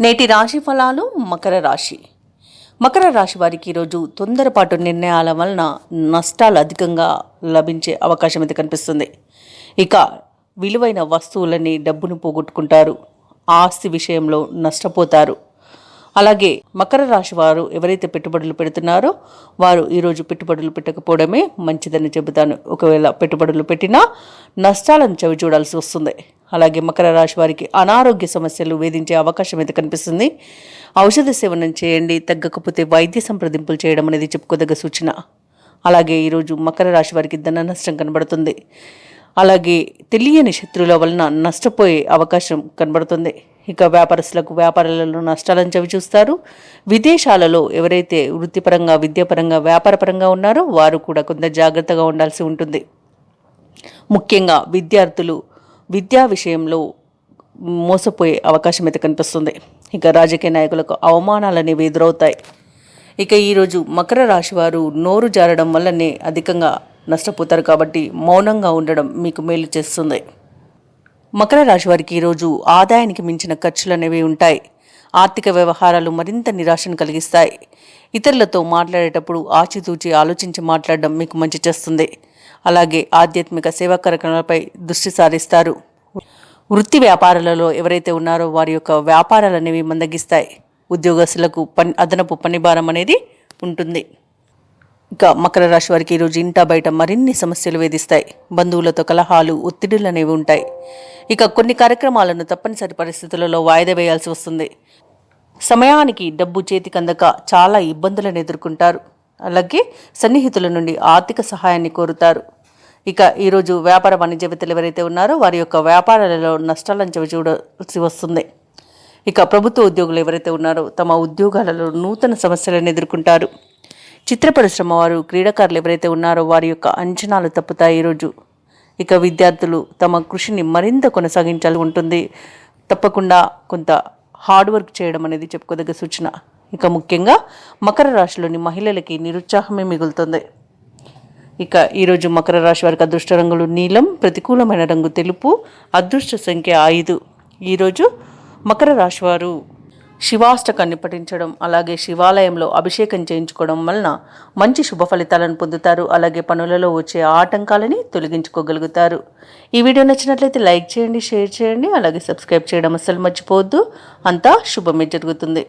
నేటి రాశి ఫలాలు. మకర రాశి వారికి ఈరోజు తొందరపాటు నిర్ణయాల వలన నష్టాలు అధికంగా లభించే అవకాశం అయితే కనిపిస్తుంది. ఇక విలువైన వస్తువులని, డబ్బును పోగొట్టుకుంటారు. ఆస్తి విషయంలో నష్టపోతారు. అలాగే మకర రాశి వారు ఎవరైతే పెట్టుబడులు పెడుతున్నారో వారు ఈరోజు పెట్టుబడులు పెట్టకపోవడమే మంచిదని చెబుతాను. ఒకవేళ పెట్టుబడులు పెట్టినా నష్టాలను చవి చూడాల్సి వస్తుంది. అలాగే మకర రాశి వారికి అనారోగ్య సమస్యలు వేధించే అవకాశం అయితే కనిపిస్తుంది. ఔషధ సేవనం చేయండి, తగ్గకపోతే వైద్య సంప్రదింపులు చేయడం అనేది చెప్పుకోదగ్గ సూచన. అలాగే ఈరోజు మకర రాశి వారికి ధన నష్టం కనబడుతుంది. అలాగే తెలియని శత్రువుల వలన నష్టపోయే అవకాశం కనబడుతుంది. ఇక వ్యాపారస్తులకు వ్యాపారాలలో నష్టాలను చవి చూస్తారు. విదేశాలలో ఎవరైతే వృత్తిపరంగా, విద్యాపరంగా, వ్యాపారపరంగా ఉన్నారో వారు కూడా కొంత జాగ్రత్తగా ఉండాల్సి ఉంటుంది. ముఖ్యంగా విద్యార్థులు విద్యా విషయంలో మోసపోయే అవకాశం అయితే కనిపిస్తుంది. ఇక రాజకీయ నాయకులకు అవమానాలు అనేవి ఎదురవుతాయి. ఇక ఈరోజు మకర రాశి వారు నోరు జారడం వల్లనే అధికంగా నష్టపోతారు. కాబట్టి మౌనంగా ఉండడం మీకు మేలు చేస్తుంది. మకర రాశి వారికి ఈరోజు ఆదాయానికి మించిన ఖర్చులు అనేవి ఉంటాయి. ఆర్థిక వ్యవహారాలు మరింత నిరాశను కలిగిస్తాయి. ఇతరులతో మాట్లాడేటప్పుడు ఆచితూచి ఆలోచించి మాట్లాడడం మీకు మంచి చేస్తుంది. అలాగే ఆధ్యాత్మిక సేవా కార్యక్రమాలపై దృష్టి సారిస్తారు. వృత్తి వ్యాపారాలలో ఎవరైతే ఉన్నారో వారి యొక్క వ్యాపారాలు అనేవి మందగిస్తాయి. ఉద్యోగస్తులకు అదనపు పనిభారం అనేది ఉంటుంది. ఇక మకర రాశి వారికి ఈరోజు ఇంట బయట మరిన్ని సమస్యలు వేధిస్తాయి. బంధువులతో కలహాలు, ఒత్తిడులు అనేవి ఉంటాయి. ఇక కొన్ని కార్యక్రమాలను తప్పనిసరి పరిస్థితులలో వాయిదా వేయాల్సి వస్తుంది. సమయానికి డబ్బు చేతికి అందక చాలా ఇబ్బందులను ఎదుర్కొంటారు. అలాగే సన్నిహితుల నుండి ఆర్థిక సహాయాన్ని కోరుతారు. ఇక ఈరోజు వ్యాపార వాణిజ్యవేత్తలు ఎవరైతే ఉన్నారో వారి యొక్క వ్యాపారాలలో నష్టాలను చవి చూడాల్సి వస్తుంది. ఇక ప్రభుత్వ ఉద్యోగులు ఎవరైతే ఉన్నారో తమ ఉద్యోగాలలో నూతన సమస్యలను ఎదుర్కొంటారు. చిత్ర పరిశ్రమ వారు, క్రీడాకారులు ఎవరైతే ఉన్నారో వారి యొక్క అంచనాలు తప్పుతాయి ఈరోజు. ఇక విద్యార్థులు తమ కృషిని మరింత కొనసాగించాల్సి ఉంటుంది. తప్పకుండా కొంత హార్డ్ వర్క్ చేయడం అనేది చెప్పుకోదగ్గ సూచన. ఇక ముఖ్యంగా మకర రాశిలోని మహిళలకి నిరుత్సాహమే మిగులుతుంది. ఇక ఈరోజు మకర రాశి వారికి అదృష్ట రంగులు నీలం, ప్రతికూలమైన రంగు తెలుపు, అదృష్ట సంఖ్య 5. ఈరోజు మకర రాశి వారు శివాష్టకాన్ని పఠించడం, అలాగే శివాలయంలో అభిషేకం చేయించుకోవడం వలన మంచి శుభ ఫలితాలను పొందుతారు. అలాగే పనులలో వచ్చే ఆటంకాలని తొలగించుకోగలుగుతారు. ఈ వీడియో నచ్చినట్లయితే లైక్ చేయండి, షేర్ చేయండి, అలాగే సబ్స్క్రైబ్ చేయడం అస్సలు మర్చిపోవద్దు. అంతా శుభమే జరుగుతుంది.